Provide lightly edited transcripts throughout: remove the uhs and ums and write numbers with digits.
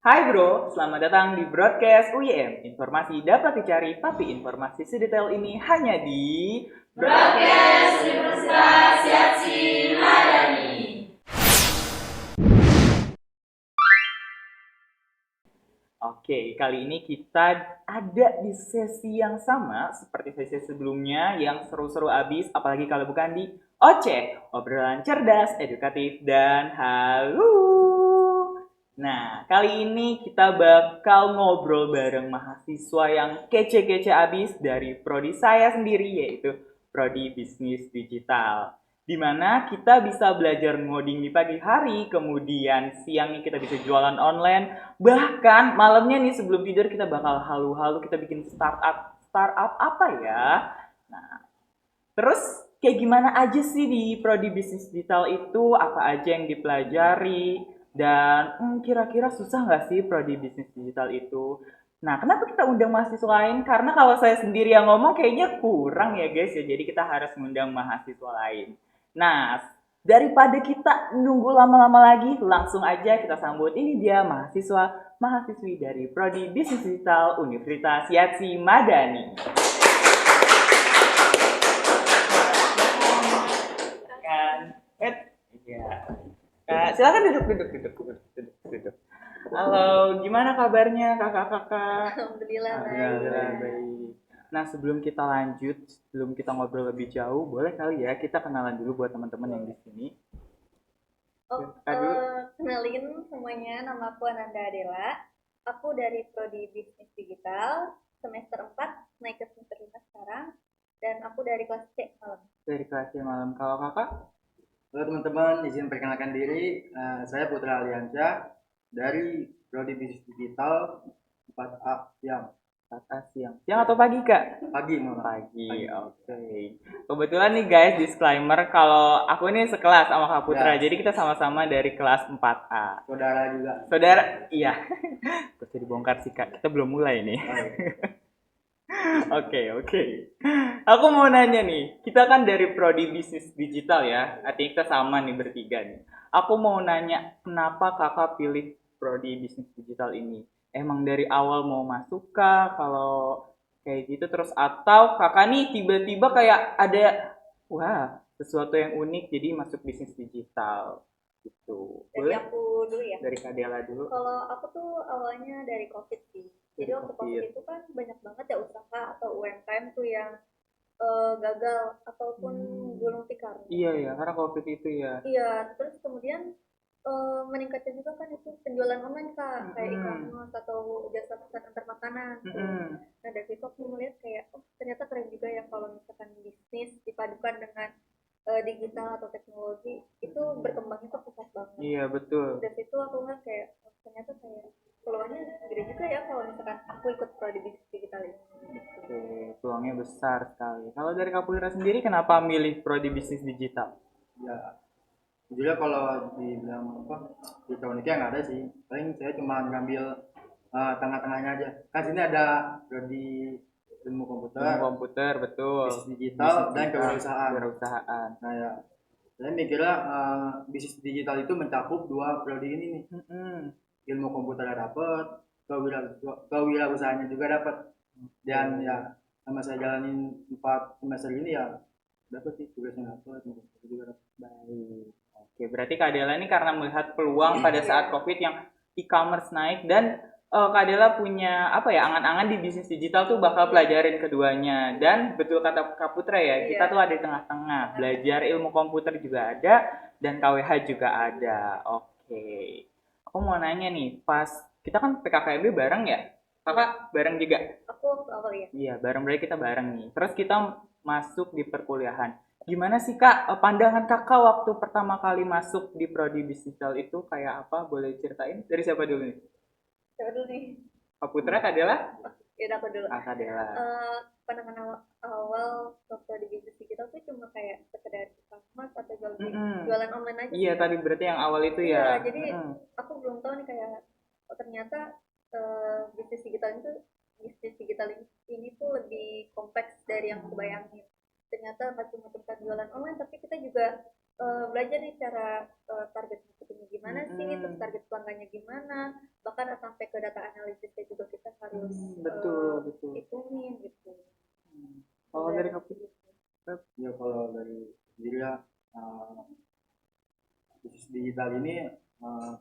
Hai bro, selamat datang di broadcast UIM. Informasi dapat dicari, tapi informasi sedetail ini hanya di Broadcast Universitas Yaci Madani. Oke, kali ini kita ada di sesi yang sama seperti sesi sebelumnya yang seru-seru abis, apalagi kalau bukan di Oceh, obrolan cerdas, edukatif, dan halu. Nah, kali ini kita bakal ngobrol bareng mahasiswa yang kece-kece abis dari prodi saya sendiri, yaitu prodi bisnis digital. Di mana kita bisa belajar ngoding di pagi hari, kemudian siangnya kita bisa jualan online, bahkan malamnya nih sebelum tidur kita bakal halu-halu kita bikin startup apa ya. Nah, terus kayak gimana aja sih di prodi bisnis digital itu, apa aja yang dipelajari, dan kira-kira susah nggak sih prodi bisnis digital itu. Nah, kenapa kita undang mahasiswa lain? Karena kalau saya sendiri yang ngomong kayaknya kurang ya guys ya, jadi kita harus mengundang mahasiswa lain. Nah, daripada kita nunggu lama-lama lagi, langsung aja kita sambut. Ini dia mahasiswi dari prodi bisnis digital Universitas Yatsi Madani. Kan, iya. Silakan duduk. Halo, gimana kabarnya kakak-kakak? Alhamdulillah Alhamdulillah baik. baik. Nah, sebelum kita lanjut, sebelum kita ngobrol lebih jauh, boleh kali ya kita kenalan dulu buat teman-teman yang di sini. Oh, Kak dulu. kenalin semuanya, nama aku Ananda Adela. Aku dari Prodi Bisnis Digital, semester 4 naik ke semester 5 sekarang. Dan aku dari kelas C malam. Dari kelasnya malam. Kalau kakak? Halo teman-teman, izin perkenalkan diri. Saya Putra Aliansyah dari Prodi Bisnis Digital 4A Siang. Kakak siang. Siang atau pagi kak? Pagi malah. Pagi, oke. Kebetulan nih guys, disclaimer kalau aku ini sekelas sama Kak Putra, Ya. jadi kita sama-sama dari kelas 4A. Saudara juga. Saudara, iya. Terus dibongkar sih kak, kita belum mulai nih. Oh, iya. Oke. Aku mau nanya nih, kita kan dari prodi bisnis digital ya, artinya kita sama nih bertiga nih. Aku mau nanya, kenapa kakak pilih prodi bisnis digital ini? Emang dari awal mau masuk kah? Kalau kayak gitu terus atau kakak nih tiba-tiba kayak ada, wah sesuatu yang unik jadi masuk bisnis digital gitu. Dari Boleh? aku dulu ya. Dari Kak Dela dulu. Kalau aku tuh awalnya dari COVID sih. Jadi Dari waktu COVID COVID. itu kan banyak banget ya usaha atau UMKM tuh yang gagal ataupun gulung tikar. Iya ya, karena COVID itu ya. Iya, terus kemudian meningkatnya juga kan itu penjualan online kak, kayak e-commerce atau jasa pesan antar makanan tuh. Nah dari situ aku melihat kayak, oh ternyata keren juga ya kalau misalkan bisnis dipadukan dengan digital atau teknologi itu berkembangnya tuh pesat banget. Iya betul. Dari situ aku ngeliat kayak, oh, ternyata kayak peluangnya gede juga ya kalau misalkan aku ikut prodi bisnis digital ini. Oke, peluangnya besar sekali. Kalau dari Kak Pulira sendiri, kenapa milih prodi bisnis digital? Ya, jujurnya kalau dibilang apa, di uniknya nggak ada sih. Paling saya cuma ngambil tengah-tengahnya aja. Kan sini ada Prodi Ilmu Komputer, Ilmu komputer, betul. Bisnis Digital, dan Kewirausahaan. Kewirausahaan. Nah ya, saya mikirnya bisnis digital itu mencakup dua prodi ini nih. Ilmu komputernya dapat, kewirausahaannya juga dapat. Dan ya sama saya jalanin 4 semester ini ya dapat sih, tugasnya dapat, juga dapat. Baik. Oke, berarti Kak Dela ini karena melihat peluang pada saat COVID yang e-commerce naik dan Kak Dela punya apa ya angan-angan di bisnis digital tuh bakal pelajarin keduanya dan betul kata Kak Putra ya kita tuh ada di tengah-tengah belajar ilmu komputer juga ada dan KWH juga ada. Oke, aku mau nanya nih pas kita kan PKKMB bareng ya kakak bareng juga. Aku waktu awal ya. Iya bareng berarti kita bareng nih. Terus kita masuk di perkuliahan. Gimana sih Kak, pandangan Kakak waktu pertama kali masuk di prodi bisnis digital itu kayak apa? Boleh ceritain? Dari siapa dulu nih? Coba dulu nih. Kak Putra, Kak Dela? Ya udah aku dulu. Kak Dela. Pandangan awal waktu di bisnis digital tuh cuma kayak sekedar e-commerce atau jualan online aja. Iya, tadi berarti yang awal itu Iya, ya. jadi aku belum tahu nih kayak oh, ternyata bisnis digital ini tuh lebih kompleks dari yang aku bayangin. Ternyata nggak cuma tentang jualan online, tapi kita juga belajar nih cara target marketingnya gimana sih, terus Mm-mm. target pelanggannya gimana, bahkan sampai ke data analisisnya juga kita harus Betul, betul. hitungin gitu. Kalau dari Belajar kamu, gitu. Ya kalau dari sendiri ya, uh, bisnis digital ini uh,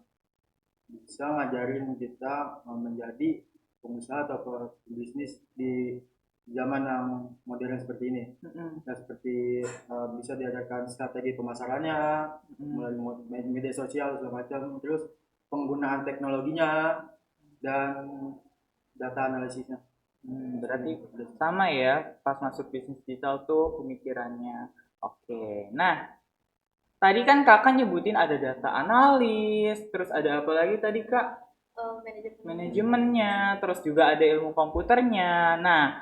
bisa ngajarin kita menjadi pengusaha atau pebisnis di zaman yang modern seperti ini. Ya, seperti bisa diajarkan strategi pemasarannya melalui media sosial segala macam, terus penggunaan teknologinya dan data analisisnya. Berarti sama ya pas masuk bisnis digital tuh pemikirannya. Oke, nah tadi kan kakak nyebutin ada data analis, terus ada apa lagi tadi kak? Manajemen. Manajemennya, terus juga ada ilmu komputernya. Nah,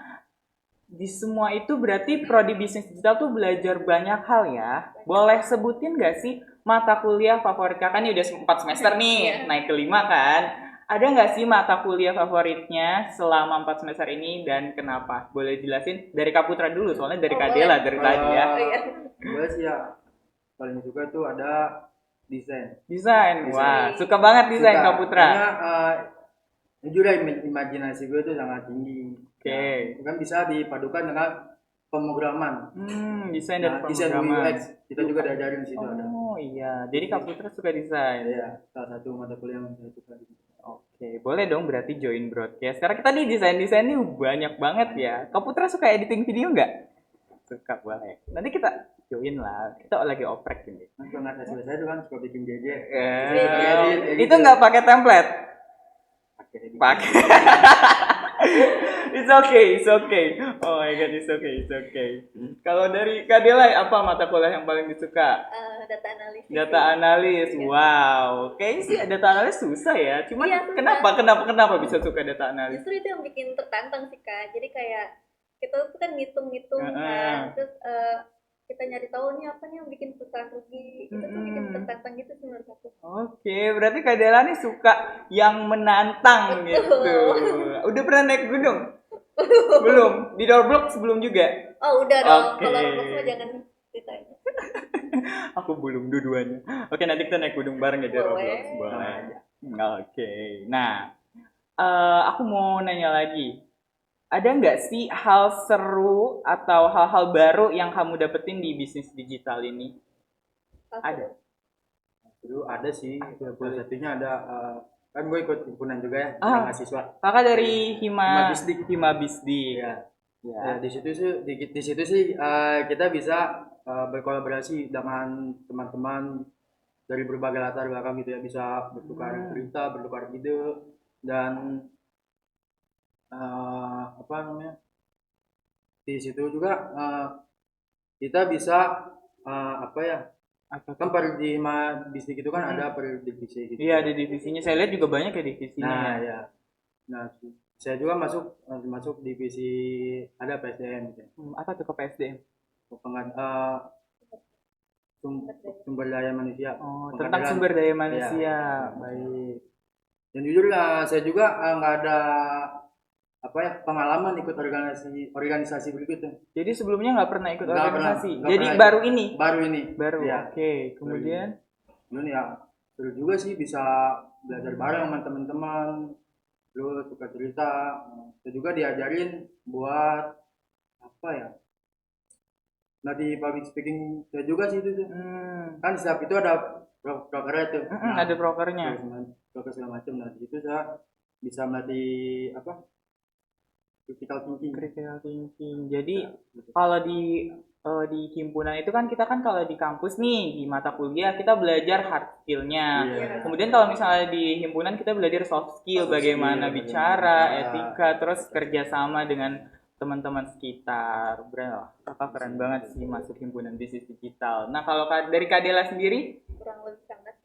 di semua itu berarti prodi bisnis digital tuh belajar banyak hal ya. Boleh sebutin gak sih mata kuliah favorit kakak nih udah 4 semester nih, naik ke 5 kan? Ada nggak sih mata kuliah favoritnya selama 4 semester ini dan kenapa? Boleh jelasin dari Kak Putra dulu, soalnya dari Kak Dela dari tadi ya. Gue sih ya paling suka tuh ada desain. Desain, wah suka banget desain Kak Putra. Karena jujur ya imajinasi gue tuh sangat tinggi. Oke. Kan bisa dipadukan dengan pemrograman. Desain dan desain pemrograman. UX kita juga diajarin di situ ada. Oh iya, jadi Kak Putra suka desain. Iya, salah satu mata kuliah yang saya suka. Oke, boleh dong berarti join broadcast. Karena kita nih desain-desain nih banyak banget ya. Kak Putra suka editing video nggak? Suka, boleh. Nanti kita join lah. Kita lagi oprek ini. Nanti nggak selesai tuh kan suka bikin JJ. Itu nggak pakai template? Pakai. It's okay. Oh my god, it's okay. Kalau dari Kak Dela, apa mata kuliah yang paling disuka? Data analis. Data analis, wow. Kayaknya sih data analis susah ya. Cuman kenapa bisa suka data analis? Justru itu yang bikin tertantang sih Kak. Jadi kayak kita tuh kan ngitung-ngitung kan, terus kita nyari tahu nih apa nih yang bikin perusahaan rugi. Itu tuh bikin tertantang gitu sih menurut aku. Oke, berarti Kak Dela nih suka yang menantang gitu. Udah pernah naik gunung? Belum. Di Roblox sebelum juga? Oh udah dong. Kalau Roblox mah jangan ceritain. Aku belum dua-duanya. Oke, nanti kita naik gunung bareng ya di Roblox. Boleh. Oke. Nah, aku mau nanya lagi. Ada nggak sih hal seru atau hal-hal baru yang kamu dapetin di bisnis digital ini? Ada. Dulu ada sih. Salah satunya ada kan gue ikut himpunan juga ya, mahasiswa. Kakak dari Hima Bisdik. Ya, di situ sih kita bisa berkolaborasi dengan teman-teman dari berbagai latar belakang gitu ya, bisa bertukar cerita, bertukar ide, dan apa namanya, di situ juga kita bisa apa ya, kan per di bisnis itu kan ada per divisi gitu. Iya, ada divisinya. Saya lihat juga banyak ya divisinya. Nah, ya. Nah, saya juga masuk divisi ada PSDM gitu. Apa tuh ke PSDM? Sumber daya manusia. Tentang sumber daya manusia. Ya. Baik. Dan jujur lah, saya juga nggak ada pengalaman ikut organisasi berikutnya. Jadi sebelumnya nggak pernah ikut organisasi. Jadi baru ini. Baru. Ya. Oke. Kemudian ya seru juga sih bisa belajar bareng sama teman-teman, terus suka cerita. Saya juga diajarin buat apa ya? Nah di public speaking saya juga sih itu tuh. Kan setiap itu ada prokernya tuh. Ada prokernya. Proker segala macam. Nah di situ saya bisa melatih critical thinking. Jadi kalau di himpunan itu kan kita kan kalau di kampus nih di mata kuliah kita belajar hard skill-nya. Kemudian kalau misalnya di himpunan kita belajar soft skill, bagaimana bicara, etika, terus kerjasama dengan teman-teman sekitar. Kakak keren banget sih masuk himpunan bisnis digital. Nah kalau dari Kak Dela sendiri?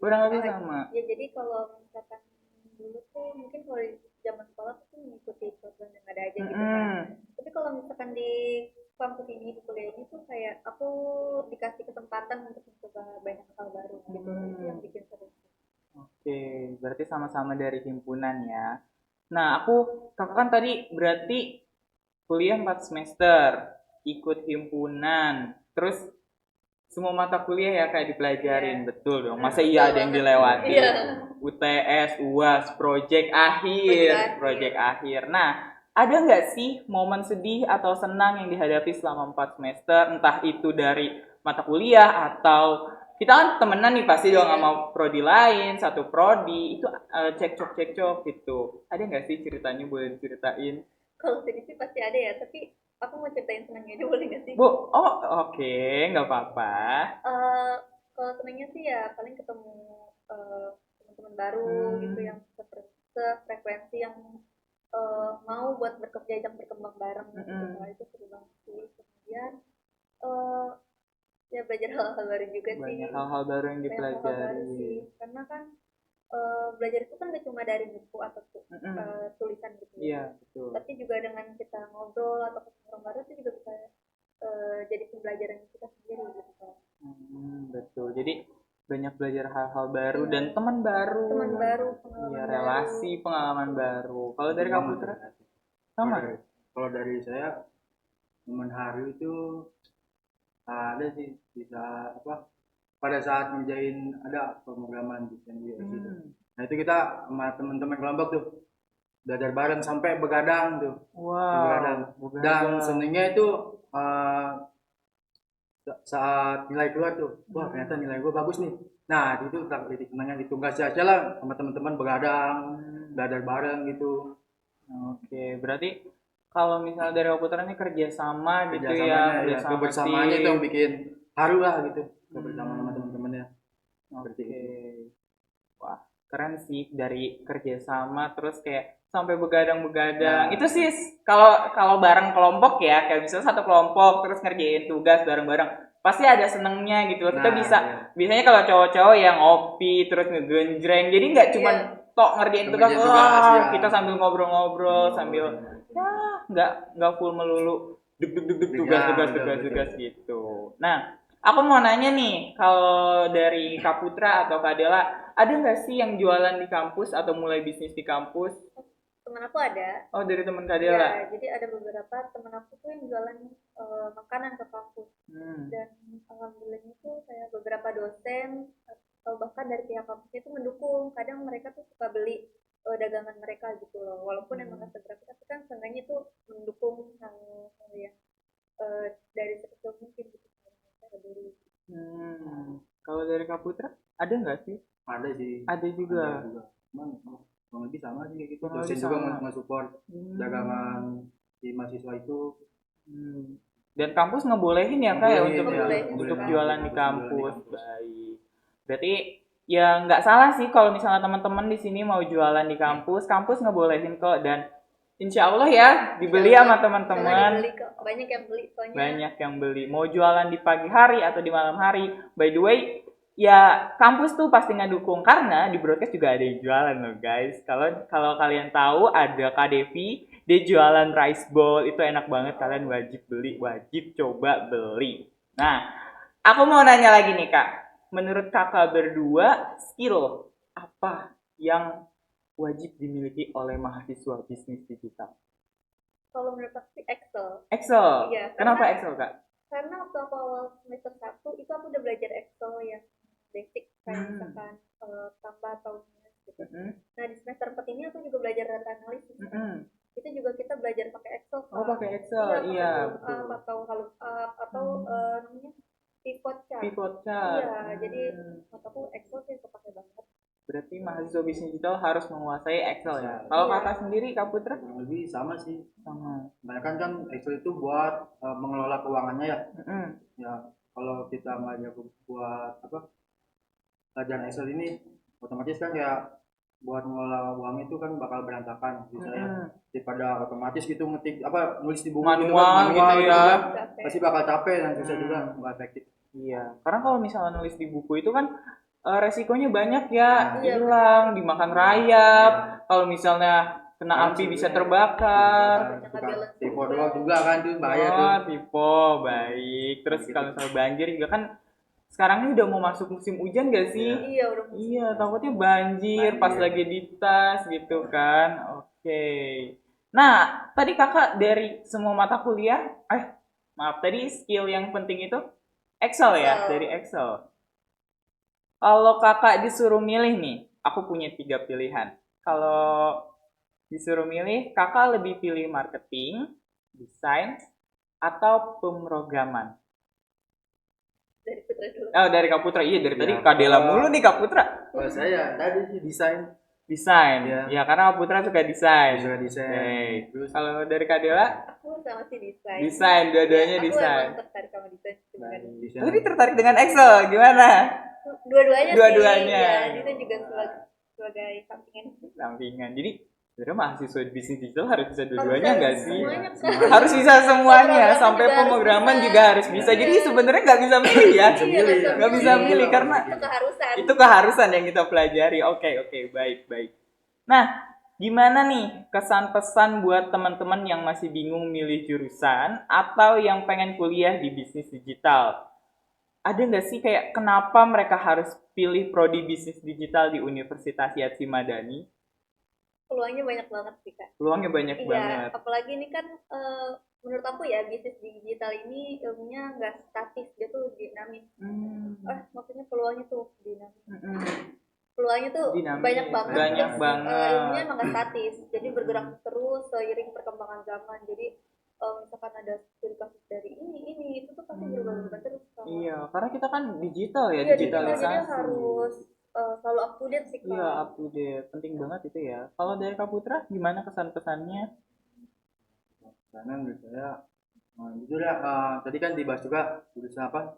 Kurang lebih sama. Ya jadi kalau misalkan dulu tuh mungkin kalau di zaman sekolah tuh mengikuti program yang ada aja gitu kan. Tapi kalau misalkan di kampus ini di kuliah ini tuh kayak aku dikasih kesempatan untuk mencoba banyak hal baru gitu. Itu yang bikin seru. Oke, berarti sama-sama dari himpunan ya. Nah, kakak kan tadi berarti kuliah 4 semester, ikut himpunan, terus semua mata kuliah ya kayak dipelajarin, Iya. betul dong. Masa iya ada yang dilewati? Iya. UTS, UAS, project akhir. Nah, ada nggak sih momen sedih atau senang yang dihadapi selama 4 semester? Entah itu dari mata kuliah atau kita kan temenan nih pasti dong Iya. sama prodi lain, satu prodi itu cekcok gitu. Ada nggak sih ceritanya, boleh diceritain? Kalau sedih sih pasti ada ya, tapi aku mau ceritain senangnya aja boleh nggak sih? Bu, oh oke, nggak apa-apa. Eh, Kalau senangnya sih ya paling ketemu teman-teman baru gitu yang sefrekuensi yang mau buat diajak berkembang bareng gitu. Nah, itu seru banget sih. Kemudian eh, ya belajar hal-hal baru juga sih. Banyak hal-hal baru yang Banyak hal-hal baru dipelajari. sih. Karena kan belajar itu kan gak cuma dari buku atau tulisan gitu. Iya, betul. Tapi juga dengan kita ngobrol atau ketemu orang baru itu juga bisa jadi pembelajaran kita sendiri gitu. Betul. Jadi banyak belajar hal-hal baru dan teman baru. Teman baru, pengalaman Iya, baru. relasi, pengalaman baru. Kalau dari kamu Putra? Sama. Kalau dari saya momen haru itu ada sih, bisa apa pada saat ngerjain ada pemrograman desain UX gitu. Nah itu kita sama teman-teman kelompok tuh belajar bareng sampai begadang tuh. Wow. Dan senengnya itu saat nilai keluar tuh, wah ternyata nilai gue bagus nih. Nah itu titik senangnya gitu, nggak sia-sia lah sama teman-teman begadang, belajar bareng gitu. Oke, berarti kalau misalnya dari Putra ini kerja sama gitu ya, kebersamaannya itu yang bikin haru lah gitu, bersama sama teman-temannya. Oke. Wah, keren sih dari kerja sama terus kayak sampai begadang-begadang. Itu sih kalau bareng kelompok ya, kayak misalnya satu kelompok terus ngerjain tugas bareng-bareng. Pasti ada senengnya gitu. Kita bisa biasanya kalau cowok-cowok yang ngopi terus ngegenjreng. Jadi nggak cuma tok ngerjain tugas, kita sambil ngobrol-ngobrol sambil nggak full melulu deg tugas gitu. Nah, aku mau nanya nih, kalau dari Kak Putra atau Kak Dela, ada nggak sih yang jualan di kampus atau mulai bisnis di kampus? Temen aku ada. Oh, dari teman Kak Dela? Ya, jadi ada beberapa temen aku tuh yang jualan makanan ke kampus. Dan alhamdulillah itu kayak beberapa dosen atau bahkan dari pihak kampus itu mendukung. Kadang mereka tuh suka beli dagangan mereka gitu loh. Walaupun emang nggak seberapa, tapi kan seenggaknya itu mendukung hal yang dari sekecil mungkin gitu. Kalau dari Kak Putra, ada nggak sih? Ada sih. Ada juga. Cuman kurang lebih sama sih kayak gitu. Dosen juga nge-support dagangan di mahasiswa itu. Dan kampus ngebolehin ya Kak ya untuk jualan di kampus. Baik. Berarti ya nggak salah sih kalau misalnya teman-teman di sini mau jualan di kampus ngebolehin kok, dan insya Allah ya dibeli sama teman-teman. Banyak yang beli soalnya. Banyak yang beli. Mau jualan di pagi hari atau di malam hari. By the way, ya kampus tuh pasti ngedukung karena di broadcast juga ada yang jualan loh guys. Kalau kalian tahu ada Kak Devi, dia jualan rice bowl, itu enak banget, kalian wajib beli, wajib coba beli. Nah, aku mau nanya lagi nih Kak. Menurut kakak berdua, skill apa yang wajib dimiliki oleh mahasiswa bisnis digital? Kalau menurut aku sih Excel. Excel? Iya. Kenapa Excel Kak? Karena waktu aku awal semester 1 itu aku udah belajar Excel yang basic kayak misalkan tambah atau minus gitu. Nah di semester 4 ini aku juga belajar data analisis. Itu juga kita belajar pakai Excel. Oh pakai Excel, iya. Atau lookup atau namanya pivot chart. Iya, jadi menurut aku Excel sih kepake banget. Berarti mahasiswa bisnis digital harus menguasai Excel ya. Kalau kakak sendiri, Kak Putra? Kurang lebih sama sih. Sama. Bahkan Excel itu buat mengelola keuangannya ya. Ya kalau kita nggak jago buat pelajaran Excel ini, otomatis kan ya buat mengelola uang itu kan bakal berantakan misalnya. Daripada otomatis gitu nulis di buku manual gitu ya. Pasti bakal capek dan susah juga, nggak efektif. Iya, karena kalau misalnya nulis di buku itu kan resikonya banyak ya, hilang, dimakan rayap. Kalau misalnya kena api bisa terbakar. Tipe doang juga kan tuh bahaya tuh. Tipe baik. Terus kalau misalnya banjir juga kan sekarang ini udah mau masuk musim hujan gak sih? Iya, udah musim. Iya, takutnya banjir pas lagi di tas gitu kan. Oke. Nah, tadi kakak dari semua mata kuliah, tadi skill yang penting itu Excel ya, Excel. dari Excel. Kalau kakak disuruh milih nih, aku punya 3 pilihan. Kalau disuruh milih, kakak lebih pilih marketing, desain, atau pemrograman? Dari Putra dulu. Oh, dari Kak Putra. Iya, dari Ya, tadi Kak Dela kalau- mulu nih Kak Putra. Kalau saya tadi sih desain, Desain. Iya. Ya, karena Kak Putra suka desain. suka desain. Oke. Terus Kalau dari Kak Dela, Aku sama sih desain. desain, dua-duanya Aku desain. emang tertarik sama desain sebenarnya. desain. Tadi tertarik dengan Excel, gimana? Dua-duanya Dua-duanya. sih. Ya, desain juga sebagai sampingan. Sampingan. Jadi sebenarnya mahasiswa bisnis digital harus bisa dua-duanya Harus nggak bisa sih? semuanya, Kak. Harus bisa semuanya, Pemrograman sampai juga harus pemrograman bisa. juga harus bisa. Jadi Iya. sebenarnya nggak bisa milih ya. Iya, Nggak bisa milih karena itu keharusan. itu keharusan yang kita pelajari. Oke, baik. Nah, gimana nih kesan pesan buat teman-teman yang masih bingung milih jurusan atau yang pengen kuliah di bisnis digital? Ada nggak sih kayak kenapa mereka harus pilih prodi bisnis digital di Universitas Yatsi Madani? Peluangnya banyak banget sih, Kak. Peluangnya banyak Iya, banget. apalagi ini kan menurut aku ya bisnis digital ini ilmunya nggak statis, dia tuh dinamis. Maksudnya peluangnya tuh dinamis. Peluangnya tuh Dinamis, banyak banget. banyak Terus, banget. ilmunya emang nggak statis, jadi bergerak terus seiring perkembangan zaman. Jadi misalkan ada studi kasus dari ini itu tuh pasti berubah-ubah terus. Iya, karena kita kan digital ya, Iya, digitalisasi. jadi harus selalu up to date sih, Kak. Iya, up to date. Penting banget itu ya. Kalau dari Kak Putra, gimana kesan-pesannya? Karena menurut saya jujur ya, tadi kan dibahas juga jurusan apa?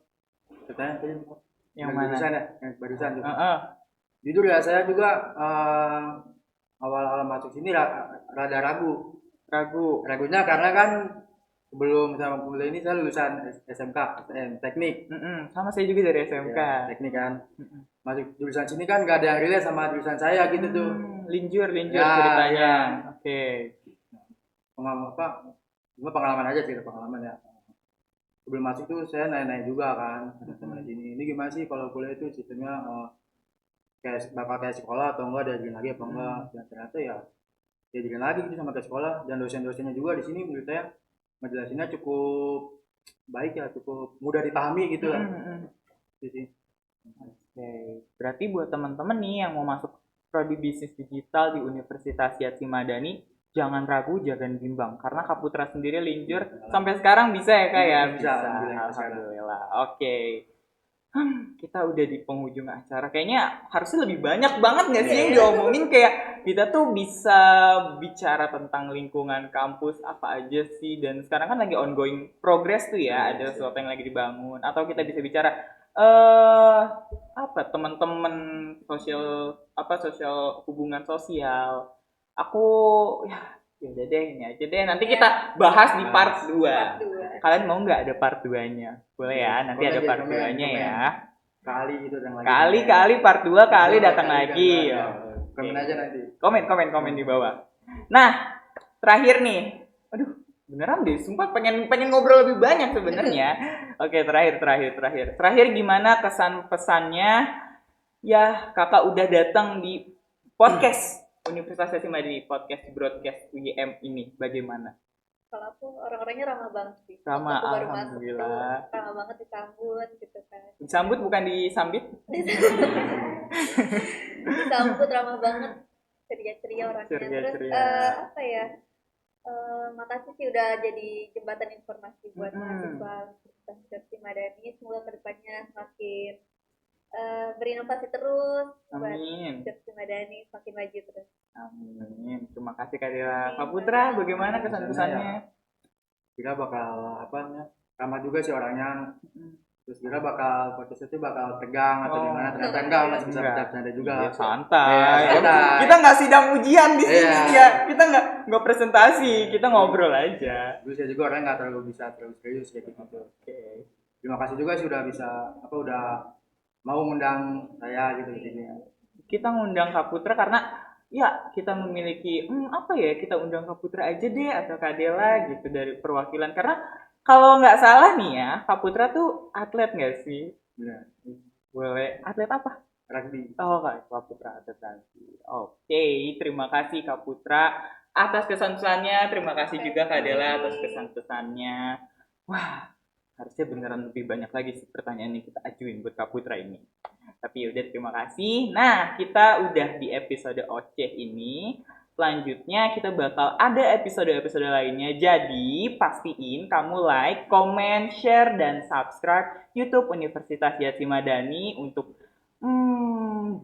Katanya tadi Yang yang mana? Barusan ya, yang barusan tuh. Heeh. Jujur ya, saya juga awal-awal masuk sini rada ragu. Ragunya karena kan sebelum sama kuliah ini saya lulusan SMK, teknik. Sama saya juga dari SMK. Ya, teknik kan. Masuk jurusan sini kan nggak ada yang relate sama jurusan saya gitu tuh. Linjur Ya, ceritanya. ya. Oke. Pengalaman aja sih, pengalaman ya. Sebelum masuk tuh saya nanya-nanya juga kan teman ini gimana sih kalau kuliah itu sistemnya bakal kayak sekolah atau enggak, diajarin lagi apa enggak. Dan ternyata ya diajarin lagi gitu sama kayak sekolah, dan dosen-dosennya juga di sini menurut saya ngejelasinnya cukup baik ya, cukup mudah dipahami gitu lah. Gitu sih. Oke. Berarti buat teman-teman nih yang mau masuk prodi bisnis digital di Universitas Yatsi Madani, jangan ragu, jangan bimbang. Karena Kak Putra sendiri linjur sampai sekarang bisa ya Kak ya? Bisa, Alhamdulillah. Oke. Kita udah di penghujung acara. Kayaknya harusnya lebih banyak banget nggak sih yang diomongin, kayak kita tuh bisa bicara tentang lingkungan kampus apa aja sih, dan sekarang kan lagi ongoing progress tuh ya, ada sesuatu yang lagi dibangun, atau kita bisa bicara apa teman-teman sosial hubungan sosial. Aku ya udah deh, ini aja deh, nanti kita bahas di part 2. Kalian mau nggak ada part 2-nya? Boleh ya, nanti ada part 2-nya ya. Kali gitu dan lagi. Kali part 2 kali datang lagi. Komen aja nanti. Komen di bawah. Nah, terakhir nih. Aduh, beneran deh, sumpah pengen ngobrol lebih banyak sebenarnya. Oke, terakhir. Terakhir gimana kesan pesannya? Ya, Kakak udah datang di podcast Universitas Yatsi Madani, podcast broadcast UGM ini. Bagaimana? Kalau aku orang-orangnya ramah banget sih. Ramah, Aku baru alhamdulillah. masuk tuh ramah banget, disambut gitu kan. Disambut bukan disambit? Disambut ramah banget, ceria-ceria orangnya. Terus apa ya? Makasih sih udah jadi jembatan informasi buat mahasiswa Universitas Yatsi Madani. Semoga kedepannya semakin berinovasi terus. Amin. Buat Yatsi Madani semakin maju terus. Amin. Terima kasih Kak Dela. Kak Putra, bagaimana kesan-kesannya? Kira bakal ramah juga sih orangnya. Terus kira podcast itu bakal tegang atau gimana, ternyata enggak, masih bisa bercanda juga. Ya, santai. Santai. Kita nggak sidang ujian di sini ya. Kita nggak presentasi, kita ngobrol aja. Terus saya juga orangnya nggak terlalu serius kayak gitu. Oke. Terima kasih juga sih udah mau ngundang saya gitu di sini. Kita ngundang Kak Putra karena ya kita memiliki kita undang Kak Putra aja deh atau Kak Dela gitu dari perwakilan, karena kalau nggak salah nih ya, Kak Putra tuh atlet nggak sih? Benar. Boleh. Atlet apa? Rugby. Oh, Kak Putra atlet rugby. Oke, terima kasih Kak Putra atas kesan-pesannya. Terima kasih juga Kak Dela atas kesan-pesannya. Wah, harusnya beneran lebih banyak lagi sih pertanyaan yang kita ajuin buat Kak Putra ini. Tapi udah, terima kasih. Nah, kita udah di episode Oceh ini. Selanjutnya kita bakal ada episode-episode lainnya. Jadi pastiin kamu like, comment, share, dan subscribe YouTube Universitas Yati Madani untuk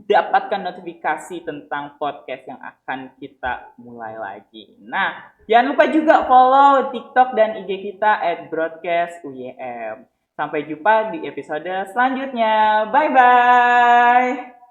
dapatkan notifikasi tentang podcast yang akan kita mulai lagi. Nah, jangan lupa juga follow TikTok dan IG kita @broadcastuym. Sampai jumpa di episode selanjutnya. Bye-bye.